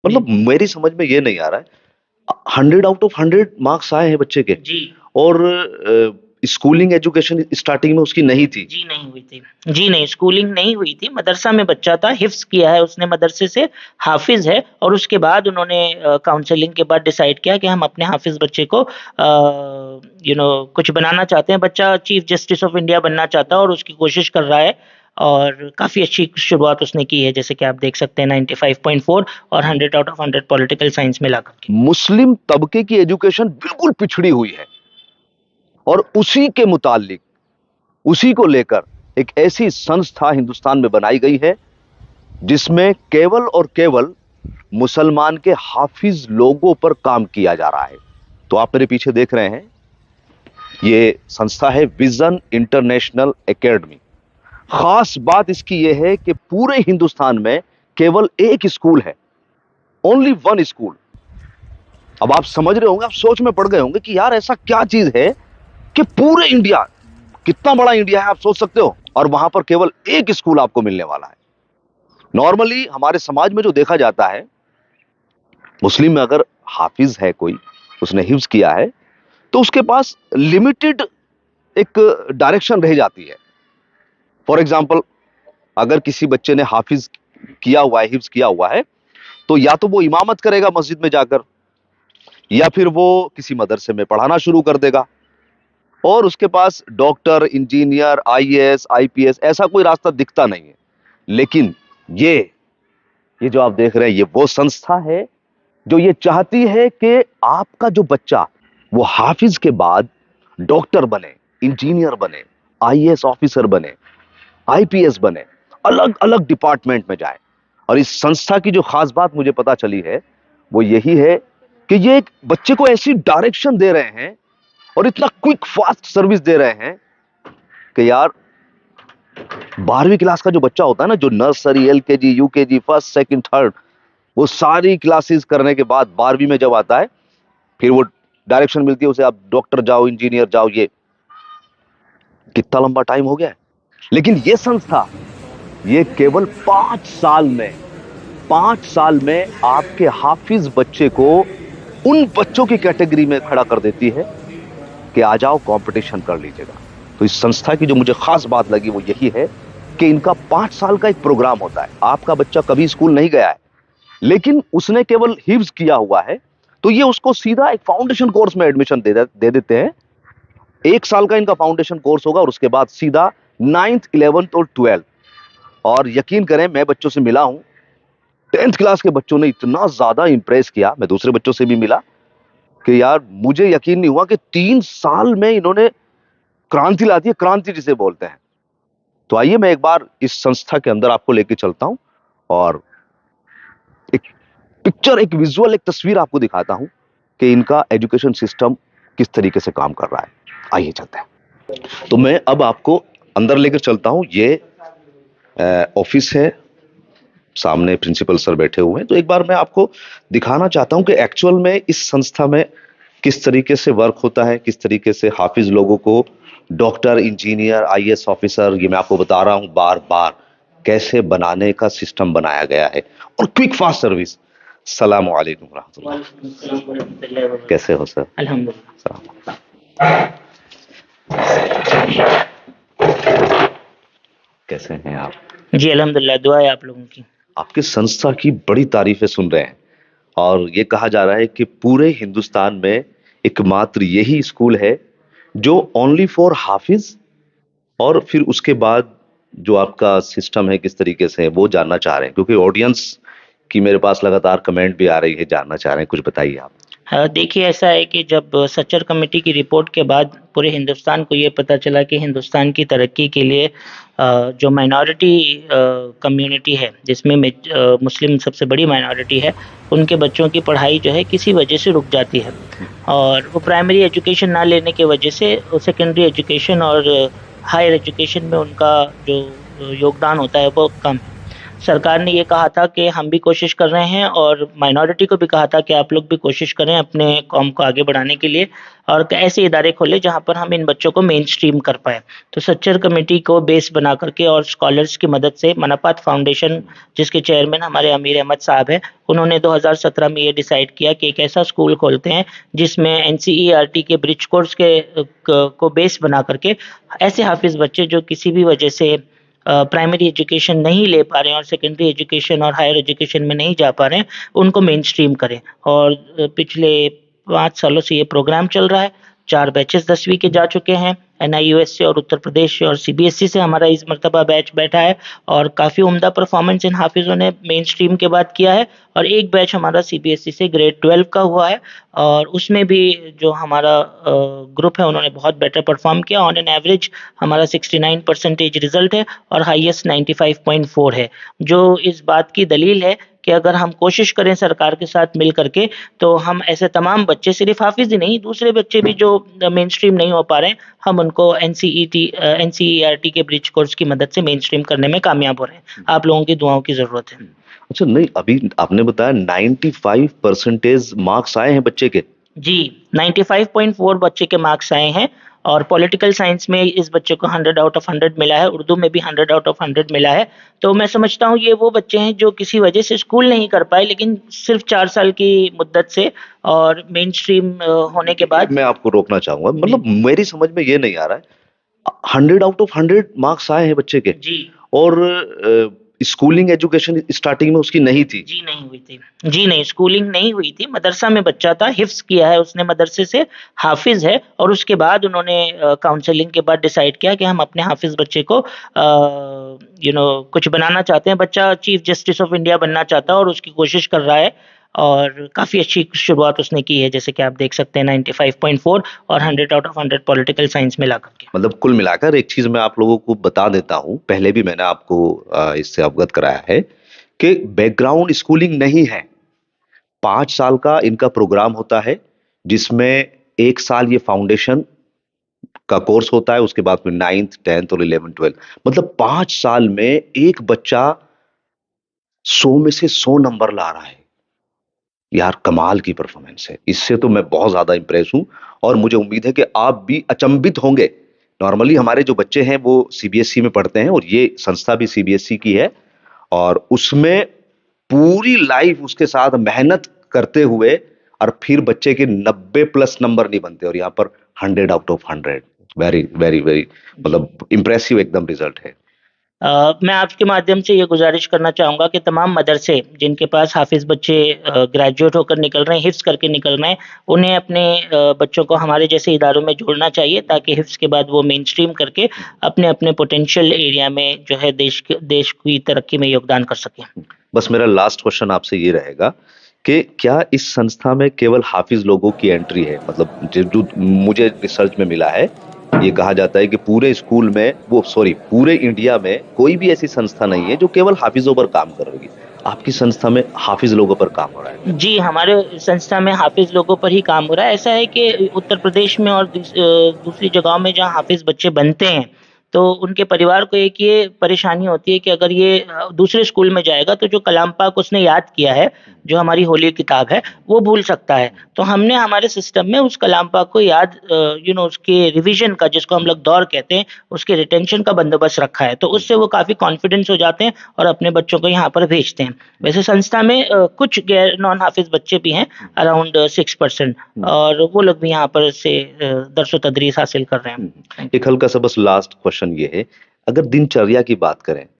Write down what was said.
मतलब मेरी समझ में ये नहीं आ रहा है, 100 आउट ऑफ 100 मार्क्स आए हैं बच्चे के, जी और स्कूलिंग एजुकेशन स्टार्टिंग में उसकी नहीं थी। जी नहीं हुई थी। जी नहीं, स्कूलिंग नहीं हुई थी। मदरसा में बच्चा था, हिफ्ज किया है उसने मदरसे से, हाफिज है। और उसके बाद उन्होंने काउंसलिंग के बाद डिसाइड किया कि हम अपने हाफिज बच्चे को कुछ बनाना चाहते हैं। बच्चा चीफ जस्टिस ऑफ इंडिया बनना चाहता है और उसकी कोशिश कर रहा है। और काफी अच्छी शुरुआत उसने की है, जैसे कि आप देख सकते हैं 95.4 और 100 आउट ऑफ 100 पॉलिटिकल साइंस में लाकर के। मुस्लिम तबके की एजुकेशन बिल्कुल पिछड़ी हुई है, और उसी के मुतालिक, उसी को लेकर एक ऐसी संस्था हिंदुस्तान में बनाई गई है जिसमें केवल और केवल मुसलमान के हाफिज लोगों पर काम किया जा रहा है। तो आप मेरे पीछे देख रहे हैं, ये संस्था है विजन इंटरनेशनल एकेडमी। खास बात इसकी यह है कि पूरे हिंदुस्तान में केवल एक स्कूल है, ओनली वन स्कूल। अब आप समझ रहे होंगे, आप सोच में पड़ गए होंगे कि यार ऐसा क्या चीज है कि पूरे इंडिया, कितना बड़ा इंडिया है आप सोच सकते हो, और वहां पर केवल एक स्कूल आपको मिलने वाला है। नॉर्मली हमारे समाज में जो देखा जाता है, मुस्लिम में अगर हाफिज है कोई, उसने हिफ्ज किया है, तो उसके पास लिमिटेड एक डायरेक्शन रह जाती है। फॉर एग्जाम्पल, अगर किसी बच्चे ने हाफिज किया हुआ है, हिफ्ज किया हुआ है, तो या तो वो इमामत करेगा मस्जिद में जाकर, या फिर वो किसी मदरसे में पढ़ाना शुरू कर देगा, और उसके पास डॉक्टर, इंजीनियर, आईएएस, आईपीएस ऐसा कोई रास्ता दिखता नहीं है। लेकिन ये जो आप देख रहे हैं, ये वो संस्था है जो ये चाहती है कि आपका जो बच्चा वो हाफिज के बाद डॉक्टर बने, इंजीनियर बने, आईएएस ऑफिसर बने, आईपीएस बने, अलग अलग डिपार्टमेंट में जाए। और इस संस्था की जो खास बात मुझे पता चली है वो यही है कि ये एक बच्चे को ऐसी डायरेक्शन दे रहे हैं और इतना क्विक फास्ट सर्विस दे रहे हैं कि यार 12वीं क्लास का जो बच्चा होता है ना, जो nursery, LKG, UKG, first, second, third, वो सारी क्लासेस करने के बाद 12वीं में जब आता है, फिर वो डायरेक्शन मिलती है उसे, आप डॉक्टर जाओ, इंजीनियर जाओ। ये कितना लंबा टाइम हो गया है। लेकिन ये संस्था, ये केवल 5 साल में आपके हाफिज बच्चे को उन बच्चों की कैटेगरी में खड़ा कर देती है कि आ जाओ कंपटीशन कर लीजिएगा। तो इस संस्था की जो मुझे खास बात लगी वो यही है कि इनका 5 साल का एक प्रोग्राम होता है। आपका बच्चा कभी स्कूल नहीं गया है, लेकिन उसने केवल हिफ्ज किया हुआ है, तो ये उसको सीधा एक फाउंडेशन कोर्स में एडमिशन दे देते हैं। 1 साल का इनका फाउंडेशन कोर्स होगा और उसके बाद सीधा 9th, 11th और 12th। और यकीन करें, मैं बच्चों से मिला हूं, 10th क्लास के बच्चों ने इतना ज्यादा इंप्रेस किया, मैं दूसरे बच्चों से भी मिला, कि यार मुझे यकीन नहीं हुआ कि 3 साल में इन्होंने क्रांति ला दी है, क्रांति जिसे बोलते हैं। तो आइए मैं एक बार इस संस्था के अंदर आपको लेके चलता हूं और एक पिक्चर, एक विजुअल, एक तस्वीर आपको दिखाता हूं कि इनका एजुकेशन सिस्टम किस तरीके से काम कर रहा है। आइए चलते हैं। तो मैं अब आपको अंदर लेकर चलता हूं। ये ऑफिस है, सामने प्रिंसिपल सर बैठे हुए हैं। तो एक बार मैं आपको दिखाना चाहता हूं कि एक्चुअल में इस संस्था में किस तरीके से वर्क होता है, किस तरीके से हाफिज लोगों को डॉक्टर, इंजीनियर, आईएएस ऑफिसर, ये मैं आपको बता रहा हूं बार बार, कैसे बनाने का सिस्टम बनाया गया है। और क्विक फास्ट सर्विस। सलाम वालेकुम रहमतुल्लाह। वालेकुम अस्सलाम वरहमतुल्लाहि वबरकातुहू। कैसे हो सर? अल्हम्दुलिल्लाह। कैसे हैं आप? जी अल्हम्दुलिल्लाह, दुआ है आप लोगों की। आपकी संस्था की बड़ी तारीफें सुन रहे हैं, और ये कहा जा रहा है कि पूरे हिंदुस्तान में एकमात्र यही स्कूल है जो ओनली फॉर हाफिज, और फिर उसके बाद जो आपका सिस्टम है किस तरीके से है वो जानना चाह रहे हैं, क्योंकि ऑडियंस की मेरे पास लगातार कमेंट भी आ रही है, जानना चाह रहे हैं। कुछ बताइए आप। हाँ, देखिए ऐसा है कि जब सच्चर कमेटी की रिपोर्ट के बाद पूरे हिंदुस्तान को ये पता चला कि हिंदुस्तान की तरक्की के लिए जो माइनॉरिटी कम्युनिटी है, जिसमें मुस्लिम सबसे बड़ी माइनॉरिटी है, उनके बच्चों की पढ़ाई जो है किसी वजह से रुक जाती है, और वो प्राइमरी एजुकेशन ना लेने की वजह से सेकेंडरी एजुकेशन और हायर एजुकेशन में उनका जो योगदान होता है वो कम है। सरकार ने ये कहा था कि हम भी कोशिश कर रहे हैं और माइनॉरिटी को भी कहा था कि आप लोग भी कोशिश करें अपने कौम को आगे बढ़ाने के लिए और ऐसे इदारे खोले जहाँ पर हम इन बच्चों को मेन स्ट्रीम कर पाए। तो सच्चर कमेटी को बेस बना करके और स्कॉलर्स की मदद से मनापात फाउंडेशन, जिसके चेयरमैन हमारे अमीर अहमद साहब हैं, उन्होंने 2017 में ये डिसाइड किया कि एक ऐसा स्कूल खोलते हैं जिसमें एनसीईआरटी के ब्रिज कोर्स को बेस बना करके ऐसे हाफिज बच्चे जो किसी भी वजह से प्राइमरी एजुकेशन नहीं ले पा रहे हैं और सेकेंडरी एजुकेशन और हायर एजुकेशन में नहीं जा पा रहे हैं, उनको मेन स्ट्रीम करें। और पिछले 5 सालों से ये प्रोग्राम चल रहा है। 4 बैचेस 10वीं के जा चुके हैं। एनआईयूएस से और उत्तर प्रदेश से और सीबीएसई से हमारा इस मर्तबा बैच बैठा है और काफ़ी उम्दा परफॉर्मेंस इन हाफिज़ों ने मेन स्ट्रीम के बाद किया है। और एक बैच हमारा सीबीएसई से ग्रेड 12 का हुआ है और उसमें भी जो हमारा ग्रुप है उन्होंने बहुत बेटर परफॉर्म किया। ऑन एन एवरेज हमारा 69% रिजल्ट है और हाईएस्ट 95.4 है, जो इस बात की दलील है कि अगर हम कोशिश करें सरकार के साथ मिल करके तो हम ऐसे तमाम बच्चे, सिर्फ हाफिज ही नहीं दूसरे बच्चे भी जो मेन स्ट्रीम नहीं हो पा रहे हैं, हम उनको एनसीईआरटी के ब्रिज कोर्स की मदद से मेन स्ट्रीम करने में कामयाब हो रहे हैं। आप लोगों की दुआओं की जरूरत है। अच्छा, नहीं अभी आपने बताया 95% मार्क्स आए हैं बच्चे के। जी, 95.4 बच्चे के मार्क्स आए हैं और पॉलिटिकल साइंस में इस बच्चे को 100 आउट ऑफ 100 मिला है, उर्दू में भी 100 आउट ऑफ 100 मिला है। तो मैं समझता हूँ ये वो बच्चे हैं जो किसी वजह से स्कूल नहीं कर पाए, लेकिन सिर्फ 4 साल की मुद्दत से और मेन स्ट्रीम होने के बाद। मैं आपको रोकना चाहूंगा, मतलब मेरी समझ में ये नहीं आ रहा है, 100 आउट ऑफ 100 मार्क्स आए हैं बच्चे के जी, और स्कूलिंग एजुकेशन स्टार्टिंग में उसकी नहीं थी। जी नहीं हुई थी। जी नहीं, स्कूलिंग नहीं हुई थी। मदरसा में बच्चा था, हिफ्स किया है उसने, मदरसे से हाफिज है और उसके बाद उन्होंने काउंसलिंग के बाद डिसाइड किया कि हम अपने हाफिज बच्चे को कुछ बनाना चाहते हैं। बच्चा चीफ जस्टिस ऑफ इंडिया बनना चाहता है और उसकी कोशिश कर रहा है और काफ़ी अच्छी शुरुआत उसने की है, जैसे कि आप देख सकते हैं 95.4 और 100 आउट ऑफ 100 पॉलिटिकल साइंस में ला करके। मतलब कुल मिलाकर एक चीज मैं आप लोगों को बता देता हूं, पहले भी मैंने आपको इससे अवगत कराया है कि बैकग्राउंड स्कूलिंग नहीं है। 5 साल का इनका प्रोग्राम होता है जिसमें 1 साल ये फाउंडेशन का कोर्स होता है, उसके बाद फिर 9th 10th और 11th 12th, मतलब 5 साल में एक बच्चा 100 में से 100 नंबर ला रहा है। यार कमाल की परफॉर्मेंस है, इससे तो मैं बहुत ज्यादा इंप्रेस हूं और मुझे उम्मीद है कि आप भी अचंभित होंगे। नॉर्मली हमारे जो बच्चे हैं वो सीबीएसई में पढ़ते हैं और ये संस्था भी सीबीएसई की है और उसमें पूरी लाइफ उसके साथ मेहनत करते हुए और फिर बच्चे के 90+ नंबर नहीं बनते और यहाँ पर 100 out of 100। Very very very, मतलब इंप्रेसिव एकदम रिजल्ट है। मैं आपके माध्यम से ये गुजारिश करना चाहूँगा कि तमाम मदरसे जिनके पास हाफिज़ बच्चे ग्रेजुएट होकर निकल रहे हैं, हिफ्ज़ करके निकल रहे हैं, उन्हें अपने बच्चों को हमारे जैसे इदारों में जोड़ना चाहिए ताकि हिफ्ज़ के बाद वो मेन स्ट्रीम करके अपने अपने पोटेंशियल एरिया में जो है देश की तरक्की में योगदान कर सकें। बस मेरा लास्ट क्वेश्चन आपसे ये रहेगा कि क्या इस संस्था में केवल हाफिज लोगों की एंट्री है? मतलब जो मुझे रिसर्च में मिला है, ये कहा जाता है कि पूरे स्कूल में पूरे इंडिया में कोई भी ऐसी संस्था नहीं है जो केवल हाफिजों पर काम कर रही है। आपकी संस्था में हाफिज लोगों पर काम हो रहा है? जी, हमारे संस्था में हाफिज लोगों पर ही काम हो रहा है। ऐसा है कि उत्तर प्रदेश में और दूसरी जगहों में जहाँ हाफिज बच्चे बनते हैं, तो उनके परिवार को एक ये परेशानी होती है कि अगर ये दूसरे स्कूल में जाएगा तो जो कलाम पाक उसने याद किया है, जो हमारी होली किताब है, वो भूल सकता है। तो हमने हमारे सिस्टम में उस कलाम पाक को याद उसके रिवीजन का, जिसको हम लोग दौर कहते हैं, उसके रिटेंशन का बंदोबस्त रखा है। तो उससे वो काफ़ी कॉन्फिडेंस हो जाते हैं और अपने बच्चों को यहाँ पर भेजते हैं। वैसे संस्था में कुछ गैर नॉन हाफिज बच्चे भी हैं, अराउंड 6%, और वो लोग भी यहाँ पर से दर्स व तदरीस हासिल कर रहे हैं। एक हल्का सा बस लास्ट क्वेश्चन ये है, अगर दिनचर्या की बात करें